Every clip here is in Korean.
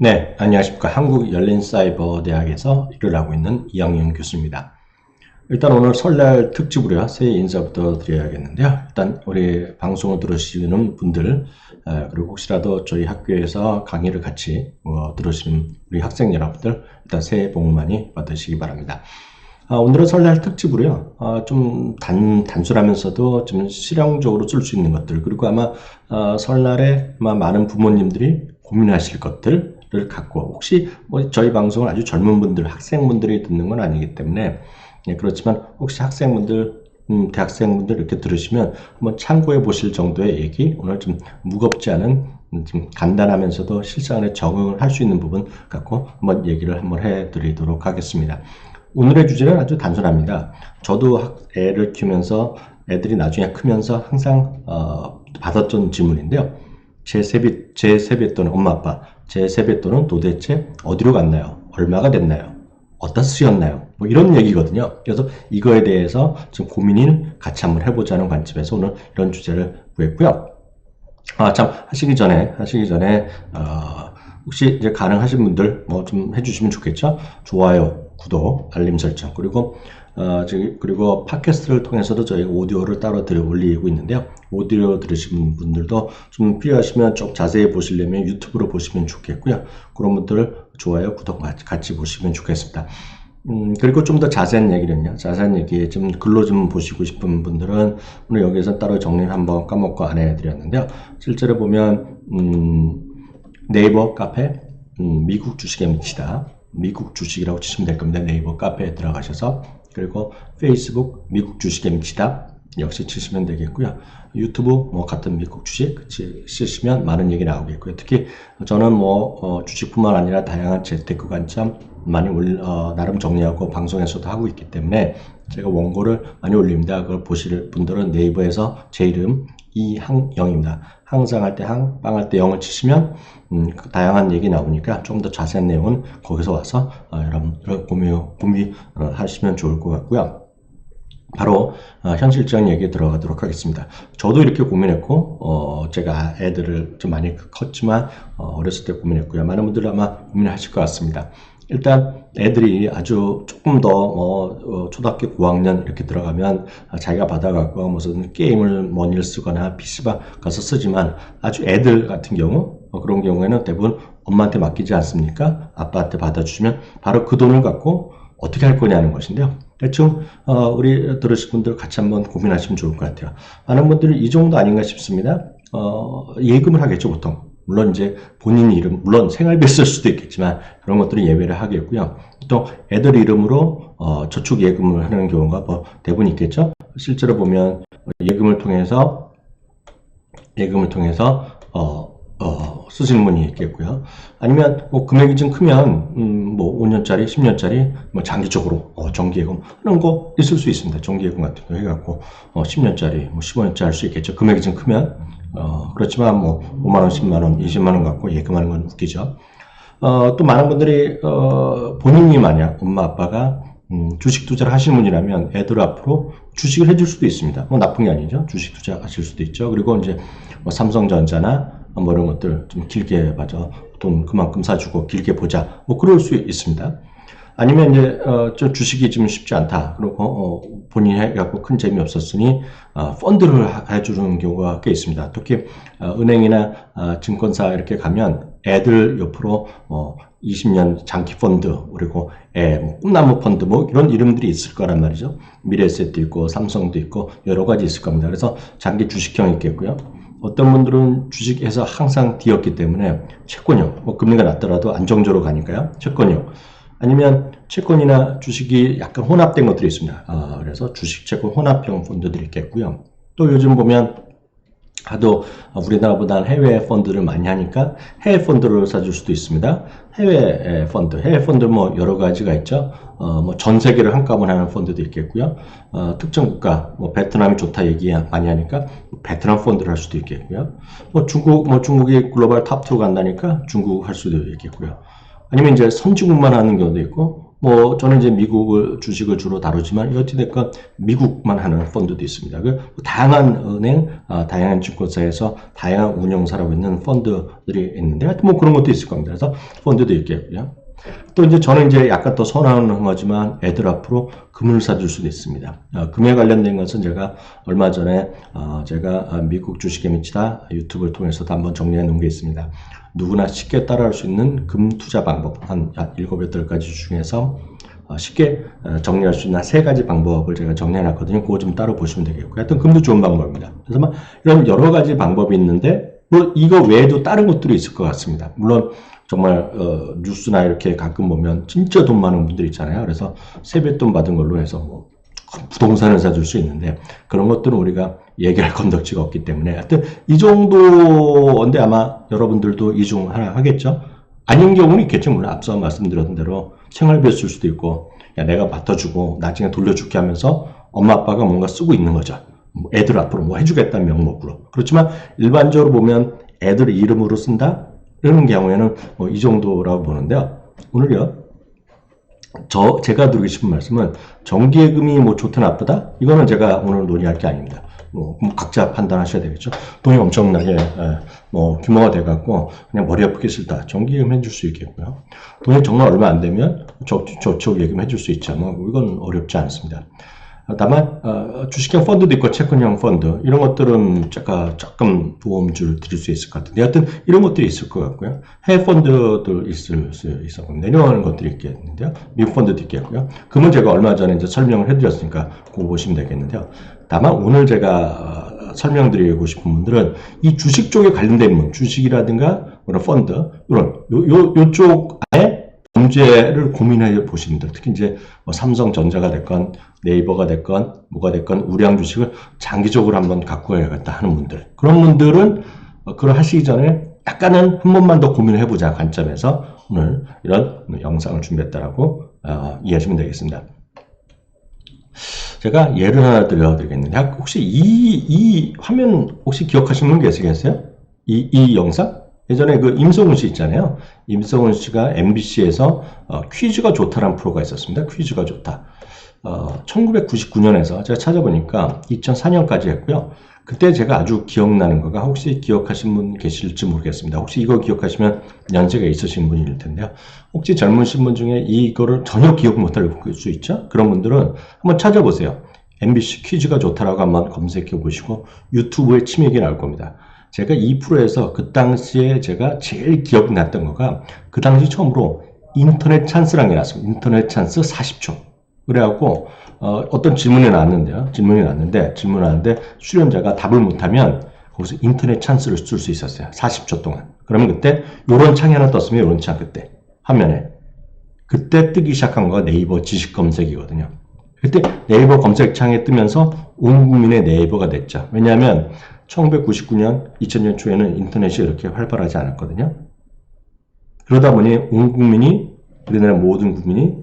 네, 안녕하십니까. 한국열린사이버대학에서 일을 하고 있는 이학용 교수입니다. 일단 오늘 설날 특집으로요, 새해 인사부터 드려야겠는데요. 일단 우리 방송을 들으시는 분들, 그리고 혹시라도 저희 학교에서 강의를 같이 들으시는 우리 학생 여러분들, 일단 새해 복 많이 받으시기 바랍니다. 오늘은 설날 특집으로요, 좀 단순하면서도 좀 실용적으로 쓸 수 있는 것들, 그리고 아마 설날에 아마 많은 부모님들이 고민하실 것들을 갖고, 혹시 뭐 저희 방송을 아주 젊은 분들, 학생분들이 듣는 건 아니기 때문에, 그렇지만 혹시 학생분들, 대학생분들 이렇게 들으시면 한번 참고해 보실 정도의 얘기, 오늘 좀 무겁지 않은, 좀 간단하면서도 실생활에 적응을 할 수 있는 부분 갖고 한번 얘기를 한번 해드리도록 하겠습니다. 오늘의 주제는 아주 단순합니다. 저도 애를 키우면서 애들이 나중에 크면서 항상 받았던 질문인데요. 제 세뱃돈은 엄마 아빠, 제 세뱃돈은 도대체 어디로 갔나요? 얼마가 됐나요? 어디다 쓰였나요? 뭐 이런 얘기거든요. 그래서 이거에 대해서 좀 고민을 같이 한번 해보자는 관점에서 오늘 이런 주제를 구했고요. 참 하시기 전에 혹시 이제 가능하신 분들 뭐 좀 해주시면 좋겠죠. 좋아요, 구독, 알림 설정, 그리고 팟캐스트를 통해서도 저희 오디오를 따로 올리고 있는데요. 오디오 들으시는 분들도 좀 필요하시면 좀 자세히 보시려면 유튜브로 보시면 좋겠고요. 그런 분들 좋아요, 구독 같이 보시면 좋겠습니다. 그리고 좀 더 자세한 얘기 좀 글로 좀 보시고 싶은 분들은 오늘 여기서 따로 정리를 한번 까먹고 안 해드렸는데요. 실제로 보면 네이버 카페 미국 주식에 미치다, 미국 주식이라고 치시면 될 겁니다. 네이버 카페에 들어가셔서, 그리고 페이스북 미국 주식에 미치다 역시 치시면 되겠고요. 유튜브 뭐 같은 미국 주식 치시면 많은 얘기 나오겠고요. 특히 저는 주식뿐만 아니라 다양한 재테크 관점 많이 나름 정리하고 방송에서도 하고 있기 때문에 제가 원고를 많이 올립니다. 그걸 보실 분들은 네이버에서 제 이름 이항영입니다. 항상 할 때 빵 할 때 영을 치시면 다양한 얘기 나오니까 좀 더 자세한 내용은 거기서 와서 여러분들 공유하시면 좋을 것 같고요. 바로 현실적인 얘기에 들어가도록 하겠습니다. 저도 이렇게 고민했고, 제가 애들을 좀 많이 컸지만 어렸을 때 고민했고요. 많은 분들 아마 고민하실 것 같습니다. 일단 애들이 아주 조금 더 초등학교 고학년 이렇게 들어가면 자기가 받아갖고 무슨 게임을 뭔일 쓰거나 PC방 가서 쓰지만, 아주 애들 같은 경우 그런 경우에는 대부분 엄마한테 맡기지 않습니까? 아빠한테 받아주시면 바로 그 돈을 갖고 어떻게 할 거냐는 것인데요. 대충 우리 들으실 분들 같이 한번 고민하시면 좋을 것 같아요. 많은 분들이 이 정도 아닌가 싶습니다. 예금을 하겠죠, 보통. 물론 이제 본인 이름, 물론 생활비에 쓸 수도 있겠지만 그런 것들은 예외를 하겠고요. 또 애들 이름으로 저축 예금을 하는 경우가 대부분 있겠죠. 실제로 보면 예금을 통해서 쓰시는 분이 있겠고요. 아니면 금액이 좀 크면 5년짜리, 10년짜리 장기적으로 정기예금 하는 거 있을 수 있습니다. 정기예금 같은 거 해갖고 10년짜리, 15년짜리 할 수 있겠죠. 금액이 좀 크면. 그렇지만 5만원, 10만원, 20만원 갖고 예금하는 건 웃기죠. 또 많은 분들이 본인이 만약 엄마 아빠가 주식 투자를 하시는 분이라면 애들 앞으로 주식을 해줄 수도 있습니다. 나쁜 게 아니죠. 주식 투자 하실 수도 있죠. 그리고 이제 삼성전자나 이런 것들 좀 길게 봐줘, 돈 그만큼 사주고 길게 보자, 그럴 수 있습니다. 아니면 이제 저 주식이 좀 쉽지 않다, 그리고 본인이 해갖고 큰 재미 없었으니 펀드를 해주는 경우가 꽤 있습니다. 특히 은행이나 증권사 이렇게 가면 애들 옆으로 20년 장기 펀드, 그리고 꿈나무 펀드 이런 이름들이 있을 거란 말이죠. 미래에셋도 있고 삼성도 있고 여러 가지 있을 겁니다. 그래서 장기 주식형이 있겠고요. 어떤 분들은 주식에서 항상 뒤였기 때문에 채권형, 금리가 낮더라도 안정적으로 가니까요. 채권형. 아니면 채권이나 주식이 약간 혼합된 것들이 있습니다. 그래서 주식, 채권 혼합형 펀드들이 있겠고요. 또 요즘 보면 하도 우리나라보다는 해외 펀드를 많이 하니까 해외 펀드를 사줄 수도 있습니다. 해외 펀드 여러 가지가 있죠. 전 세계를 한꺼번에 하는 펀드도 있겠고요. 특정 국가, 베트남이 좋다 얘기 많이 하니까 베트남 펀드를 할 수도 있겠고요. 중국이 글로벌 탑2 간다니까 중국 할 수도 있겠고요. 아니면 이제 선진국만 하는 경우도 있고, 뭐 저는 이제 미국을 주식을 주로 다루지만 어찌됐건 미국만 하는 펀드도 있습니다. 다양한 은행, 다양한 증권사에서 다양한 운영사라고 있는 펀드들이 있는데 하여튼 뭐 그런 것도 있을 겁니다. 그래서 펀드도 있겠고요. 또 이제 저는 이제 약간 더 선호하는 거지만 애들 앞으로 금을 사줄 수도 있습니다. 금에 관련된 것은 제가 얼마 전에 제가 미국 주식에 미치다 유튜브를 통해서도 한번 정리해 놓은 게 있습니다. 누구나 쉽게 따라할 수 있는 금 투자 방법 한 7, 8가지 중에서 쉽게 정리할 수 있는 3가지 방법을 제가 정리해 놨거든요. 그거 좀 따로 보시면 되겠고요. 하여튼 금도 좋은 방법입니다. 그래서 막 이런 여러 가지 방법이 있는데 뭐 이거 외에도 다른 것들이 있을 것 같습니다. 물론 정말 뉴스나 이렇게 가끔 보면 진짜 돈 많은 분들 있잖아요. 그래서 세뱃돈 받은 걸로 해서 뭐 부동산을 사줄 수 있는데 그런 것들은 우리가 얘기할 건덕지가 없기 때문에 하여튼 이 정도인데 아마 여러분들도 이 중 하나 하겠죠. 아닌 경우는 있겠죠. 물론 앞서 말씀드렸던 대로 생활비를 쓸 수도 있고 야 내가 맡아주고 나중에 돌려줄게 하면서 엄마 아빠가 뭔가 쓰고 있는 거죠. 애들 앞으로 뭐 해주겠다는 명목으로. 그렇지만 일반적으로 보면 애들 이름으로 쓴다? 이런 경우에는 뭐 이 정도라고 보는데요. 오늘요. 제가 드리고 싶은 말씀은 정기예금이 뭐 좋다 나쁘다? 이거는 제가 오늘 논의할 게 아닙니다. 뭐 각자 판단하셔야 되겠죠. 돈이 엄청나게 뭐 규모가 돼갖고 그냥 머리 아프게 싫다. 정기예금 해줄 수 있겠고요. 돈이 정말 얼마 안 되면 저축예금 해줄 수 있죠. 뭐 이건 어렵지 않습니다. 다만 주식형 펀드도 있고 채권형 펀드 이런 것들은 제가 조금 도움줄 드릴 수 있을 것 같은데 하여튼 이런 것들이 있을 것 같고요. 해외 펀드도 있을 수 있어 내려가는 것들이 있겠는데요. 미국 펀드도 있겠고요. 금은 제가 얼마 전에 이제 설명을 해드렸으니까 그거 보시면 되겠는데요. 다만 오늘 제가 설명드리고 싶은 분들은 이 주식 쪽에 관련된 분, 주식이라든가 그런 펀드 이런 요쪽 안에 경제를 고민해 보시는 분들, 특히 이제 뭐 삼성전자가 됐건 네이버가 됐건 뭐가 됐건 우량 주식을 장기적으로 한번 갖고 가야겠다 하는 분들, 그런 분들은 그걸 하시기 전에 약간은 한 번만 더 고민을 해보자 관점에서 오늘 이런 영상을 준비했다라고 이해하시면 되겠습니다. 제가 예를 하나 드려드리겠는데 혹시 이 화면 혹시 기억하시는 분 계시겠어요? 이 영상? 예전에 그 임성훈 씨 있잖아요. 임성훈 씨가 MBC에서 퀴즈가 좋다라는 프로가 있었습니다. 퀴즈가 좋다. 1999년에서 제가 찾아보니까 2004년까지 했고요. 그때 제가 아주 기억나는 거가 혹시 기억하신 분 계실지 모르겠습니다. 혹시 이거 기억하시면 연세가 있으신 분일 텐데요. 혹시 젊으신 분 중에 이거를 전혀 기억 못할 수 있죠? 그런 분들은 한번 찾아보세요. MBC 퀴즈가 좋다라고 한번 검색해 보시고 유튜브에 치면 나올 겁니다. 제가 2%에서 그 당시에 제가 제일 기억났던 거가 그 당시 처음으로 인터넷 찬스라는 게 나왔습니다. 인터넷 찬스 40초. 그래갖고 어떤 질문이 나왔는데 출연자가 답을 못하면 거기서 인터넷 찬스를 쓸 수 있었어요. 40초 동안. 그러면 그때 요런 창이 하나 떴으면 요런 창 그때 화면에. 그때 뜨기 시작한 거가 네이버 지식 검색이거든요. 그때 네이버 검색창에 뜨면서 온 국민의 네이버가 됐죠. 왜냐하면 1999년, 2000년 초에는 인터넷이 이렇게 활발하지 않았거든요. 그러다 보니 온 국민이, 우리나라 모든 국민이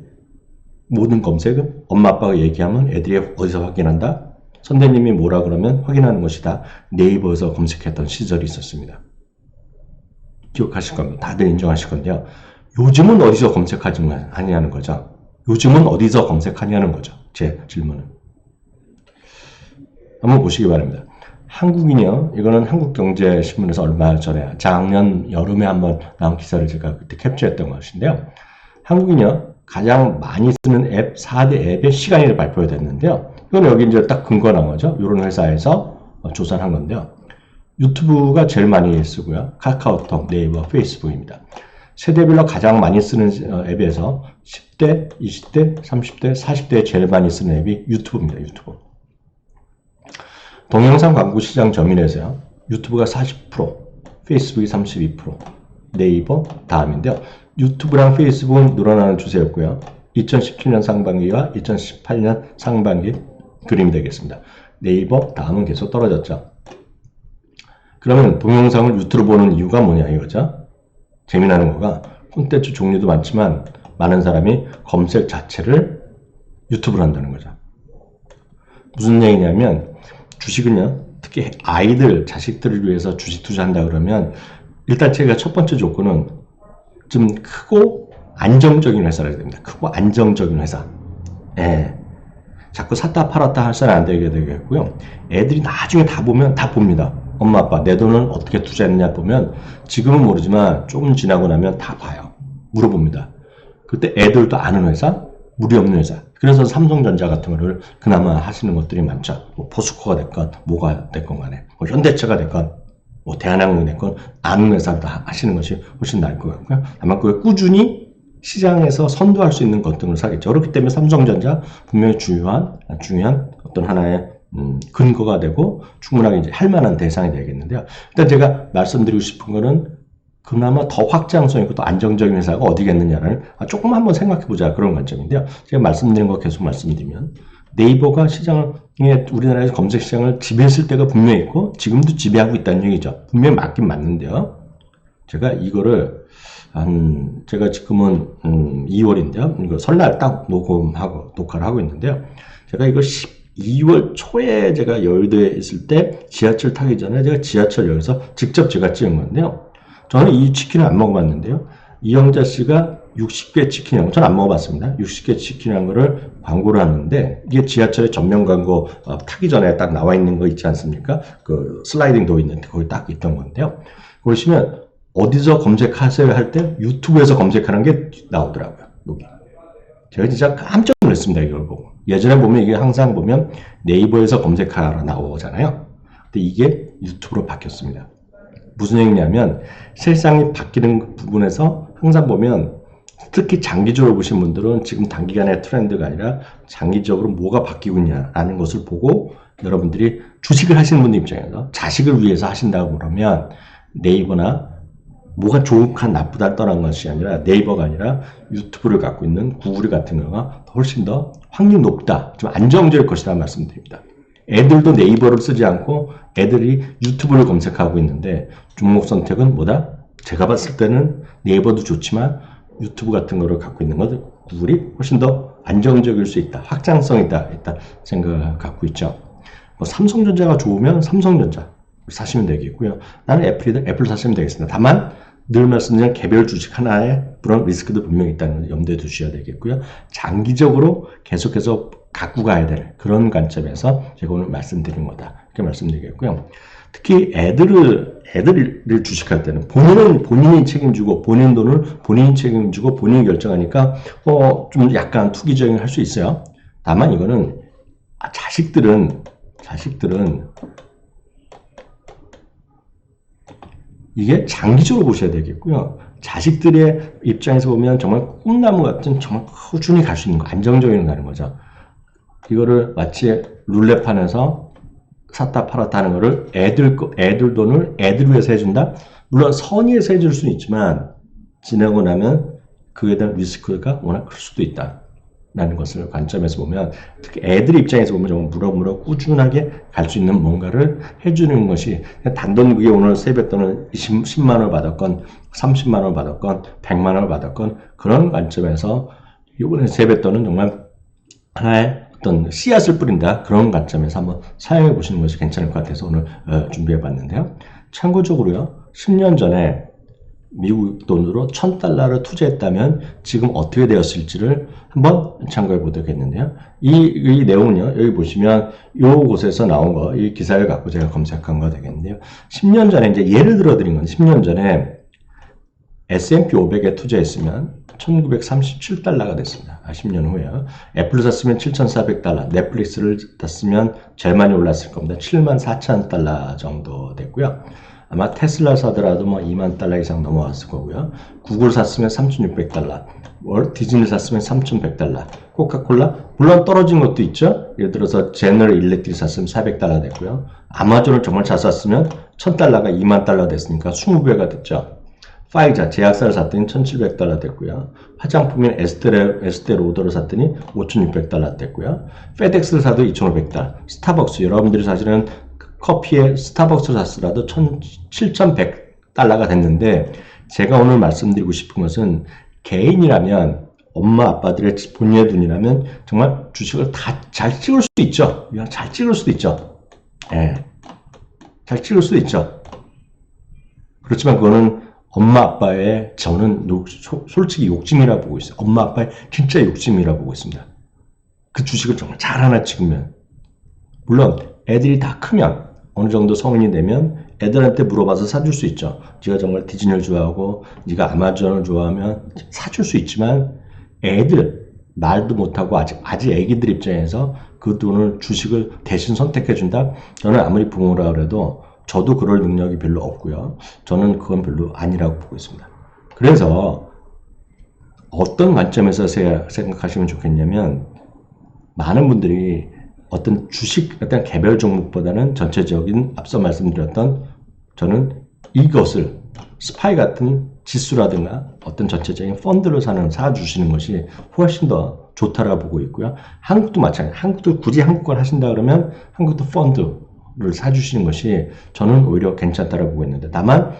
모든 검색은 엄마 아빠가 얘기하면 애들이 어디서 확인한다? 선생님이 뭐라 그러면 확인하는 것이다. 네이버에서 검색했던 시절이 있었습니다. 기억하실 겁니다. 다들 인정하실 건데요. 요즘은 어디서 검색하냐는 거죠. 요즘은 어디서 검색하냐는 거죠. 제 질문은. 한번 보시기 바랍니다. 한국인이요. 이거는 한국경제신문에서 얼마 전에 작년 여름에 한번 나온 기사를 제가 그때 캡처했던 것인데요. 한국인이요. 가장 많이 쓰는 앱 4대 앱의 시간이 발표됐는데요. 이건 여기 이제 딱 근거 나온 거죠. 이런 회사에서 조사를 한 건데요. 유튜브가 제일 많이 쓰고요. 카카오톡, 네이버, 페이스북입니다. 세대별로 가장 많이 쓰는 앱에서 10대, 20대, 30대, 40대에 제일 많이 쓰는 앱이 유튜브입니다. 유튜브. 동영상 광고 시장 점유율에서요. 유튜브가 40%, 페이스북이 32%, 네이버 다음인데요. 유튜브랑 페이스북은 늘어나는 추세였고요. 2017년 상반기와 2018년 상반기 그림이 되겠습니다. 네이버 다음은 계속 떨어졌죠. 그러면 동영상을 유튜브로 보는 이유가 뭐냐 이거죠. 재미나는 거가 콘텐츠 종류도 많지만 많은 사람이 검색 자체를 유튜브로 한다는 거죠. 무슨 얘기냐면 주식은요. 특히 아이들, 자식들을 위해서 주식 투자한다 그러면 일단 제가 첫 번째 조건은 좀 크고 안정적인 회사라 해야 됩니다. 크고 안정적인 회사. 예. 자꾸 샀다 팔았다 할 사람 안 되게 되겠고요. 애들이 나중에 다 보면 다 봅니다. 엄마 아빠 내 돈을 어떻게 투자했느냐 보면 지금은 모르지만 조금 지나고 나면 다 봐요. 물어봅니다. 그때 애들도 아는 회사, 무리 없는 회사. 그래서 삼성전자 같은 거를 그나마 하시는 것들이 많죠. 뭐 포스코가 됐건 뭐가 됐건 간에 뭐 현대차가 됐건 뭐 대한항공이 됐건 아는 회사를 다 하시는 것이 훨씬 나을 것 같고요. 다만 그걸 꾸준히 시장에서 선도할 수 있는 것들을 사겠죠. 그렇기 때문에 삼성전자 분명히 중요한 어떤 하나의 근거가 되고 충분하게 이제 할 만한 대상이 되겠는데요. 일단 제가 말씀드리고 싶은 거는 그나마 더 확장성 있고 또 안정적인 회사가 어디겠느냐를 조금 한번 생각해보자 그런 관점인데요. 제가 말씀드린 거 계속 말씀드리면 네이버가 시장에 우리나라에서 검색 시장을 지배했을 때가 분명히 있고 지금도 지배하고 있다는 얘기죠. 분명히 맞긴 맞는데요. 제가 이거를 제가 지금은 2월인데요. 이거 설날 딱 녹화를 하고 있는데요. 제가 이거 12월 초에 제가 여의도에 있을 때 지하철 타기 전에 제가 지하철역에서 직접 제가 찍은 건데요. 저는 이 치킨을 안 먹어봤는데요. 이영자 씨가 60개 치킨이라는 거, 저는 안 먹어봤습니다. 60개 치킨이라는 거를 광고를 하는데, 이게 지하철의 전면 광고 타기 전에 딱 나와 있는 거 있지 않습니까? 그 슬라이딩 도어 있는데, 거기 딱 있던 건데요. 보시면, 어디서 검색하세요 할 때 유튜브에서 검색하는 게 나오더라고요. 여기. 제가 진짜 깜짝 놀랐습니다. 이걸 보고. 예전에 보면 이게 항상 보면 네이버에서 검색하라 나오잖아요. 근데 이게 유튜브로 바뀌었습니다. 무슨 얘기냐면 세상이 바뀌는 부분에서 항상 보면 특히 장기적으로 보신 분들은 지금 단기간의 트렌드가 아니라 장기적으로 뭐가 바뀌고 있냐라는 것을 보고 여러분들이 주식을 하시는 분들 입장에서 자식을 위해서 하신다고 그러면 네이버나 뭐가 좋고 나쁘다 떠난 것이 아니라 네이버가 아니라 유튜브를 갖고 있는 구글 같은 경우가 훨씬 더 확률이 높다. 좀 안정적일 것이다 말씀드립니다. 애들도 네이버를 쓰지 않고 애들이 유튜브를 검색하고 있는데 종목 선택은 뭐다? 제가 봤을 때는 네이버도 좋지만 유튜브 같은 거를 갖고 있는 것은 구글이 훨씬 더 안정적일 수 있다. 확장성이 있다 생각을 갖고 있죠. 뭐 삼성전자가 좋으면 삼성전자 사시면 되겠고요. 나는 애플 사시면 되겠습니다. 다만 늘 말씀드린 개별 주식 하나에 그런 리스크도 분명히 있다는 걸 염두에 두셔야 되겠고요. 장기적으로 계속해서 갖고 가야 될 그런 관점에서 제가 오늘 말씀드린 거다. 이렇게 말씀드리겠고요. 특히 애들을 주식할 때는 본인이 책임지고 본인 돈을 본인이 책임지고 본인이 결정하니까 좀 약간 투기적인 할 수 있어요. 다만 이거는 자식들은 이게 장기적으로 보셔야 되겠고요. 자식들의 입장에서 보면 정말 꿈나무 같은 정말 꾸준히 갈 수 있는 거, 안정적인 가는 거죠. 이거를 마치 룰렛판에서 샀다 팔았다 하는 거를 애들 돈을 애들 위해서 해준다? 물론 선의에서 해줄 수는 있지만 지나고 나면 그에 대한 리스크가 워낙 클 수도 있다. 라는 것을 관점에서 보면 특히 애들 입장에서 보면 정말 무럭무럭 꾸준하게 갈 수 있는 뭔가를 해주는 것이 단돈 그게 오늘 세뱃돈을 10만 원을 받았건 30만 원을 받았건 100만 원을 받았건 그런 관점에서 이번에 세뱃돈은 정말 하나의 어떤 씨앗을 뿌린다 그런 관점에서 한번 사용해 보시는 것이 괜찮을 것 같아서 오늘 준비해 봤는데요. 참고적으로요. 10년 전에 미국 돈으로 $1,000를 투자했다면 지금 어떻게 되었을지를 한번 참고해 보도록 했는데요. 이 내용은요, 여기 보시면 요곳에서 나온 거, 이 기사를 갖고 제가 검색한 거 되겠는데요. 10년 전에 이제 예를 들어 드린 건 10년 전에 S&P 500에 투자했으면 $1,937가 됐습니다. 10년 후에요. 애플을 샀으면 $7,400, 넷플릭스를 샀으면 제일 많이 올랐을 겁니다. $74,000 정도 됐고요. 아마 테슬라 사더라도 뭐 $20,000 이상 넘어갔을 거고요. 구글 샀으면 $3,600, 디즈니 샀으면 $3,100, 코카콜라 물론 떨어진 것도 있죠. 예를 들어서 제너럴 일렉트릭 샀으면 $400 됐고요. 아마존을 정말 잘 샀으면 $1,000가 $20,000 됐으니까 20배가 됐죠. 파이자 제약사를 샀더니 $1,700 됐고요. 화장품인 에스테로더를 샀더니 $5,600 됐고요. 페덱스를 사도 $2,500. 스타벅스 여러분들이 사실은 커피에 스타벅스를 샀더라도 $7,100가 됐는데 제가 오늘 말씀드리고 싶은 것은 개인이라면 엄마 아빠들의 본인의 돈이라면 정말 주식을 다 잘 찍을 수도 있죠. 잘 찍을 수도 있죠. 예. 잘 찍을 수도 있죠. 그렇지만 그거는 엄마 아빠의 저는 솔직히 욕심이라 보고 있어요. 엄마 아빠의 진짜 욕심이라 보고 있습니다. 그 주식을 정말 잘 하나 찍으면 물론 애들이 다 크면 어느 정도 성인이 되면 애들한테 물어봐서 사줄 수 있죠. 네가 정말 디즈니를 좋아하고 네가 아마존을 좋아하면 사줄 수 있지만 애들 말도 못하고 아직 애기들 입장에서 그 돈을 주식을 대신 선택해준다? 저는 아무리 부모라 그래도 저도 그럴 능력이 별로 없고요. 저는 그건 별로 아니라고 보고 있습니다. 그래서 어떤 관점에서 생각하시면 좋겠냐면 많은 분들이 어떤 주식, 어떤 개별 종목보다는 전체적인 앞서 말씀드렸던 저는 이것을 스파이 같은 지수라든가 어떤 전체적인 펀드를 사주시는 것이 훨씬 더 좋다라고 보고 있고요. 한국도 마찬가지. 한국도 굳이 한국 걸 하신다 그러면 한국도 펀드를 사주시는 것이 저는 오히려 괜찮다라고 보고 있는데 다만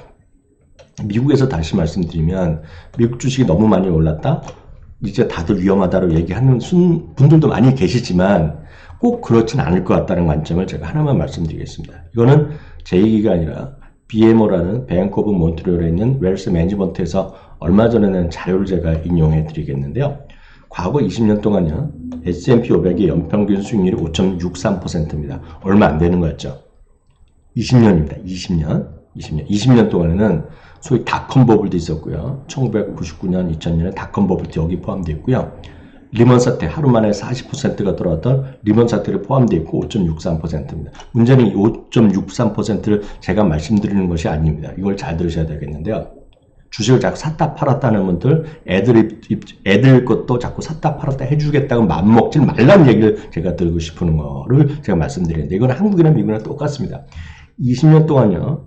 미국에서 다시 말씀드리면 미국 주식이 너무 많이 올랐다? 이제 다들 위험하다고 얘기하는 분들도 많이 계시지만 꼭 그렇진 않을 것 같다는 관점을 제가 하나만 말씀드리겠습니다. 이거는 제 얘기가 아니라 BMO라는 뱅크 오브 몬트리올에 있는 웰스 매니지먼트에서 얼마 전에 낸 자료를 제가 인용해 드리겠는데요. 과거 20년 동안요. S&P 500의 연평균 수익률이 5.63%입니다. 얼마 안 되는 거였죠. 20년입니다. 20년 동안에는 소위 닷컴 버블도 있었고요. 1999년, 2000년에 닷컴 버블도 여기 포함되어 있고요. 리먼 사태, 하루 만에 40%가 들어왔던 리먼 사태를 포함되어 있고 5.63%입니다. 문제는 이 5.63%를 제가 말씀드리는 것이 아닙니다. 이걸 잘 들으셔야 되겠는데요. 주식을 자꾸 샀다 팔았다는 분들, 애들 것도 자꾸 샀다 팔았다 해주겠다고 맘먹지 말라는 얘기를 제가 드리고 싶은 거를 제가 말씀드리는데 이건 한국이나 미국이나 똑같습니다. 20년 동안요.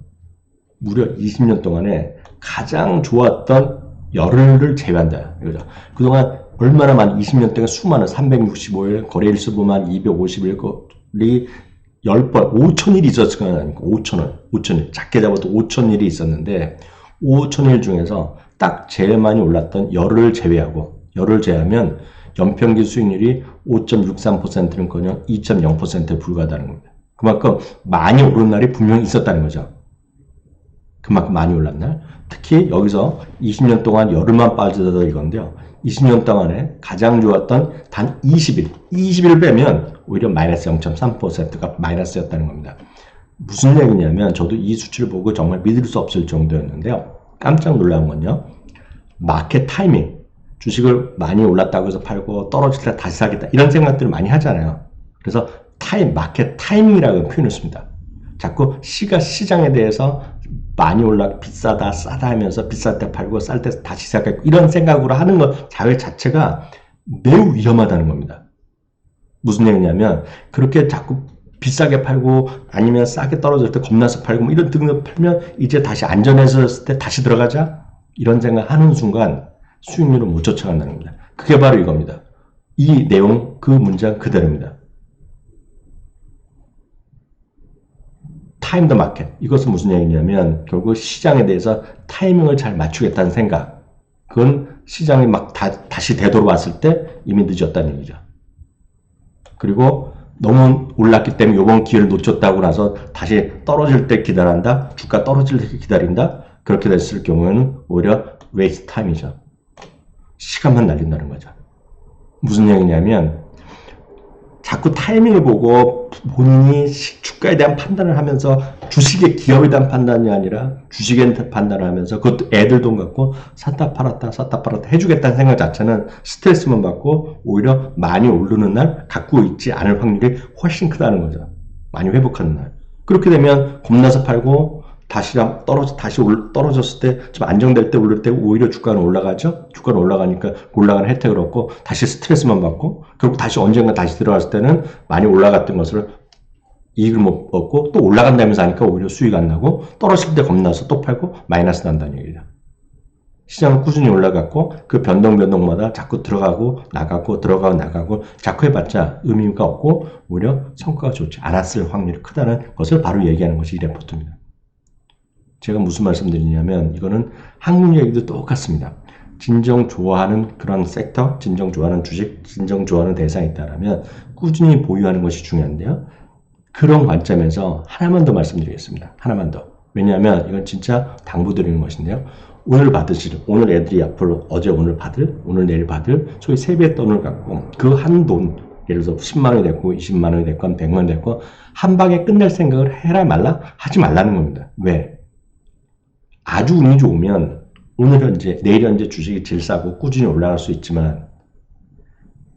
무려 20년 동안에 가장 좋았던 열흘을 제외한다. 이거죠. 그동안 얼마나 많은 20년 동안 수많은 365일 거래일수 보면 250일이 10번 5,000일이 있었을 거 아닙니까? 5,000일 작게 잡아도 5,000일이 있었는데 5,000일 중에서 딱 제일 많이 올랐던 열흘을 제외하면 연평균 수익률이 5.63%는커녕 2.0%에 불과하다는 겁니다. 그만큼 많이 오른 날이 분명히 있었다는 거죠. 그만큼 많이 올랐 날. 특히 여기서 20년 동안 열흘만 빠져도 이건데요. 20년 동안에 가장 좋았던 단 20일 빼면 오히려 마이너스 0.3%가 마이너스였다는 겁니다. 무슨 얘기냐면 저도 이 수치를 보고 정말 믿을 수 없을 정도였는데요. 깜짝 놀란 건요. 마켓 타이밍. 주식을 많이 올랐다고 해서 팔고 떨어질 때 다시 사겠다. 이런 생각들을 많이 하잖아요. 그래서 마켓 타이밍이라고 표현을 씁니다. 자꾸 시장에 대해서 많이 비싸다, 싸다 하면서 비쌀 때 팔고 쌀 때 다시 시작했고 이런 생각으로 하는 것 자체가 매우 위험하다는 겁니다. 무슨 얘기냐면 그렇게 자꾸 비싸게 팔고 아니면 싸게 떨어질 때 겁나서 팔고 이런 등을 팔면 이제 다시 안전해졌을 때 다시 들어가자 이런 생각하는 순간 수익률을 못 쫓아간다는 겁니다. 그게 바로 이겁니다. 이 내용 그 문장 그대로입니다. 타임 더 마켓. 이것은 무슨 얘기냐면 결국 시장에 대해서 타이밍을 잘 맞추겠다는 생각. 그건 시장이 막 다시 되돌아왔을 때 이미 늦었다는 얘기죠. 그리고 너무 올랐기 때문에 이번 기회를 놓쳤다고 나서 다시 떨어질 때 기다린다. 주가 떨어질 때 기다린다. 그렇게 됐을 경우에는 오히려 웨이스트 타임이죠. 시간만 날린다는 거죠. 무슨 얘기냐면 자꾸 타이밍을 보고 본인이 주가에 대한 판단을 하면서 주식의 기업에 대한 판단이 아니라 주식에 대한 판단을 하면서 그것도 애들 돈 갖고 샀다 팔았다 해주겠다는 생각 자체는 스트레스만 받고 오히려 많이 오르는 날 갖고 있지 않을 확률이 훨씬 크다는 거죠. 많이 회복하는 날. 그렇게 되면 겁나서 팔고 다시 떨어졌을 때 좀 안정될 때 오를 때 오히려 주가는 올라가죠. 주가는 올라가니까 올라가는 혜택을 얻고 다시 스트레스만 받고 결국 다시 언젠가 다시 들어갔을 때는 많이 올라갔던 것을 이익을 못 얻고 또 올라간다면서 하니까 오히려 수익 안 나고 떨어질 때 겁나서 또 팔고 마이너스 난다는 얘기죠. 시장은 꾸준히 올라갔고 그 변동마다 자꾸 들어가고 나가고 들어가고 나가고 자꾸 해봤자 의미가 없고 오히려 성과가 좋지 않았을 확률이 크다는 것을 바로 얘기하는 것이 이 레포트입니다. 제가 무슨 말씀드리냐면 이거는 한국 얘기도 똑같습니다. 진정 좋아하는 그런 섹터, 진정 좋아하는 주식, 진정 좋아하는 대상이 있다면 꾸준히 보유하는 것이 중요한데요. 그런 관점에서 하나만 더 말씀드리겠습니다. 하나만 더. 왜냐하면 이건 진짜 당부드리는 것인데요. 오늘 받으실, 오늘 애들이 앞으로 어제 오늘 받을, 오늘 내일 받을 소위 세뱃돈을 갖고 그 한 돈, 예를 들어서 10만 원이 됐고 20만 원이 됐건 100만 원이 됐건 한 방에 끝낼 생각을 해라 말라? 하지 말라는 겁니다. 왜? 아주 운이 좋으면 오늘 현재, 내일 현재 주식이 제일 싸고 꾸준히 올라갈 수 있지만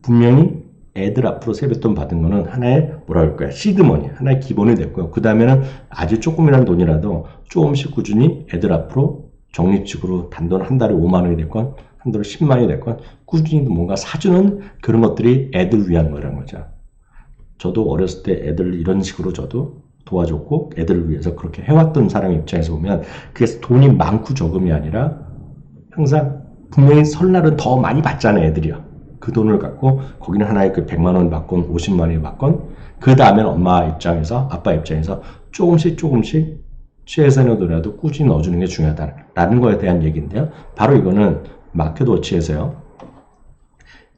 분명히 애들 앞으로 세뱃돈 받은 거는 하나의 뭐라 그럴까요? 시드머니, 하나의 기본이 됐고요. 그 다음에는 아주 조금이라는 돈이라도 조금씩 꾸준히 애들 앞으로 적립식으로 단돈 한 달에 5만 원이 됐건 한 달에 10만 원이 됐건 꾸준히 뭔가 사주는 그런 것들이 애들 위한 거라는 거죠. 저도 어렸을 때 애들 이런 식으로 저도 도와줬고 애들을 위해서 그렇게 해왔던 사람 입장에서 보면 그게 돈이 많고 적음이 아니라 항상 분명히 설날은 더 많이 받잖아요, 애들이요. 그 돈을 갖고 거기는 하나에 그 100만 원 받건 50만 원이 받건 그 다음에는 엄마 입장에서 아빠 입장에서 조금씩 최선이라도 꾸준히 넣어주는 게 중요하다라는 거에 대한 얘기인데요. 바로 이거는 마켓워치에서요.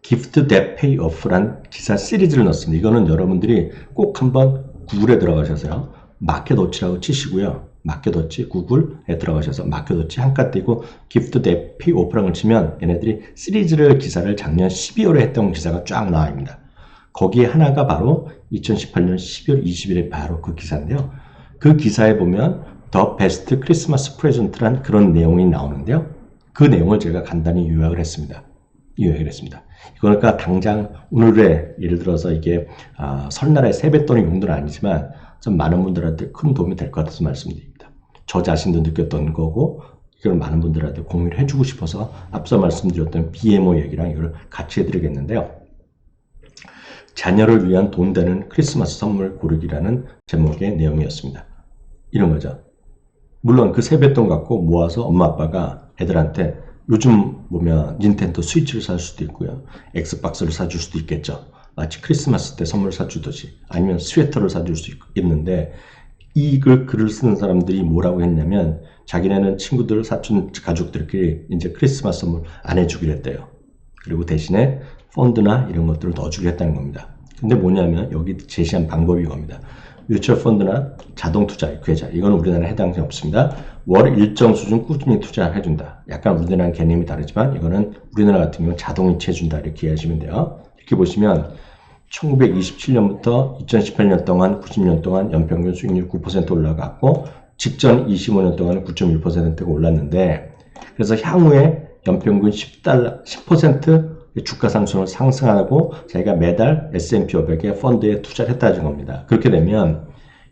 Gift That Pay Off란 기사 시리즈를 넣었습니다. 이거는 여러분들이 꼭 한번 구글에 들어가셔서요. 마켓워치라고 치시고요. 마켓워치 구글에 들어가셔서 마켓워치 한가 띄고 Gift That Pay Off라고 치면 얘네들이 시리즈를 기사를 작년 12월에 했던 기사가 쫙 나와있습니다. 거기에 하나가 바로 2018년 12월 20일에 바로 그 기사인데요. 그 기사에 보면 The Best Christmas Present란 그런 내용이 나오는데요. 그 내용을 제가 간단히 요약을 했습니다. 그러니까 당장 오늘의 예를 들어서 이게 설날에 세뱃돈의 용도는 아니지만 좀 많은 분들한테 큰 도움이 될 것 같아서 말씀드립니다. 저 자신도 느꼈던 거고 이걸 많은 분들한테 공유를 해주고 싶어서 앞서 말씀드렸던 BMO 얘기랑 이걸 같이 해드리겠는데요. 자녀를 위한 돈 되는 크리스마스 선물 고르기라는 제목의 내용이었습니다. 이런 거죠. 물론 그 세뱃돈 갖고 모아서 엄마 아빠가 애들한테 요즘 보면 닌텐도 스위치를 살 수도 있고요. 엑스박스를 사줄 수도 있겠죠. 마치 크리스마스 때 선물 사주듯이 아니면 스웨터를 사줄 수 있는데 이 글을 쓰는 사람들이 뭐라고 했냐면 자기네는 친구들, 사촌, 가족들끼리 이제 크리스마스 선물 안 해주기로 했대요. 그리고 대신에 펀드나 이런 것들을 넣어주기로 했다는 겁니다. 근데 뭐냐면 여기 제시한 방법이 이겁니다. 뮤추얼 펀드나 자동투자, 계좌 이건 우리나라에 해당이 없습니다. 월 일정 수준 꾸준히 투자해준다. 약간 우리나라랑 개념이 다르지만 이거는 우리나라 같은 경우는 자동이체 해준다 이렇게 이해하시면 돼요. 이렇게 보시면 1927년부터 2018년 동안 90년 동안 연평균 수익률 9% 올라갔고 직전 25년 동안은 9.1%가 올랐는데 그래서 향후에 연평균 10% 주가 상승을 상승하고 자기가 매달 S&P 500에 펀드에 투자를 했다는 겁니다. 그렇게 되면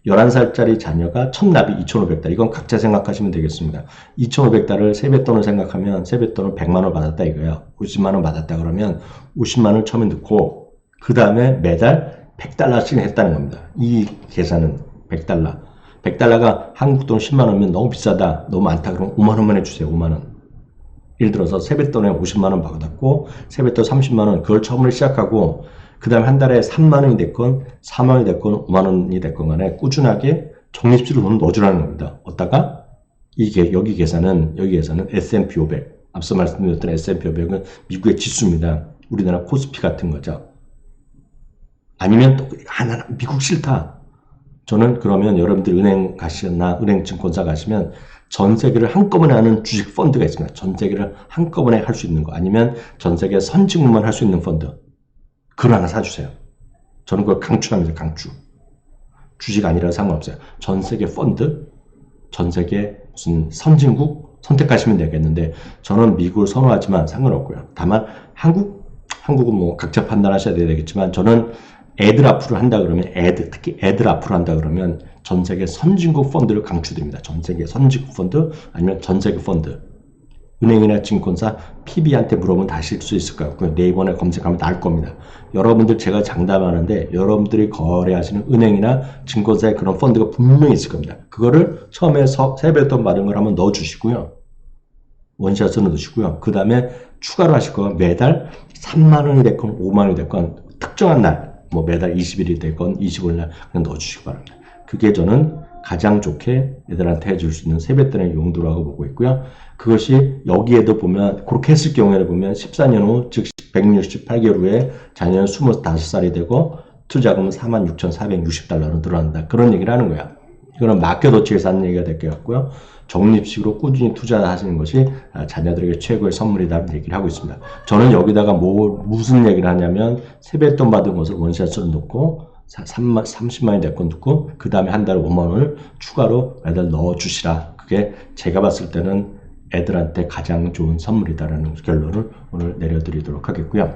11살짜리 자녀가 첫 납입 2,500달러. 이건 각자 생각하시면 되겠습니다. 2,500달러를 세뱃돈을 생각하면 세뱃돈을 100만 원 받았다 이거예요. 50만 원 받았다 그러면 50만 원을 처음에 넣고 그 다음에 매달 100달러씩 했다는 겁니다. 이 계산은 100달러. 100달러가 한국 돈 10만 원이면 너무 비싸다. 너무 많다. 그럼 5만 원만 해주세요. 5만 원. 예를 들어서 세뱃돈에 50만 원 받았고 세뱃돈 30만 원 그걸 처음으로 시작하고 그 다음에 한 달에 3만 원이 됐건 4만 원이 됐건 5만 원이 됐건 간에 꾸준하게 적립식으로 돈을 넣어주라는 겁니다. 어디다가 이게 여기 계산은 S&P 500 앞서 말씀드렸던 S&P 500은 미국의 지수입니다. 우리나라 코스피 같은 거죠. 아니면 또 하나 미국 싫다. 저는 그러면 여러분들 은행 가시나 은행 증권사 가시면 전 세계를 한꺼번에 하는 주식 펀드가 있습니다. 전 세계를 한꺼번에 할 수 있는 거 아니면 전 세계 선진국만 할 수 있는 펀드 그걸 하나 사주세요. 저는 그걸 강추합니다. 강추. 주식 아니라 상관없어요. 전 세계 펀드 전 세계 무슨 선진국 선택하시면 되겠는데 저는 미국을 선호하지만 상관없고요. 다만 한국은 뭐 각자 판단하셔야 되겠지만 저는 애들 앞으로 한다 그러면 특히 애들 앞으로 한다 그러면 전 세계 선진국 펀드를 강추드립니다. 전 세계 선진국 펀드 아니면 전 세계 펀드. 은행이나 증권사 PB한테 물어보면 다 아실 수 있을 거예요. 네이버에 검색하면 나올 겁니다. 여러분들 제가 장담하는데 여러분들이 거래하시는 은행이나 증권사에 그런 펀드가 분명히 있을 겁니다. 그거를 처음에 세뱃돈 받은 걸 한번 넣어주시고요. 원샷으로 넣으시고요. 그 다음에 추가로 하실 거면 매달 3만 원이 됐건 5만 원이 됐건 특정한 날 뭐 매달 20일이 됐건 25일 날 그냥 넣어주시기 바랍니다. 그게 저는 가장 좋게 애들한테 해줄 수 있는 세뱃돈의 용도라고 보고 있고요. 그것이 여기에도 보면 그렇게 했을 경우에는 보면 14년 후 즉 168개월 후에 자녀는 25살이 되고 투자금은 46,460달러로 늘어난다. 그런 얘기를 하는 거야. 이거는 마켓워치에서 하는 얘기가 될 것 같고요. 적립식으로 꾸준히 투자하시는 것이 자녀들에게 최고의 선물이라는 얘기를 하고 있습니다. 저는 여기다가 무슨 얘기를 하냐면 세뱃돈 받은 것을 원샷으로 넣고 30만이 내 건 넣고 그 다음에 한 달에 5만 원을 추가로 애들 넣어주시라. 그게 제가 봤을 때는 애들한테 가장 좋은 선물이다라는 결론을 오늘 내려드리도록 하겠고요.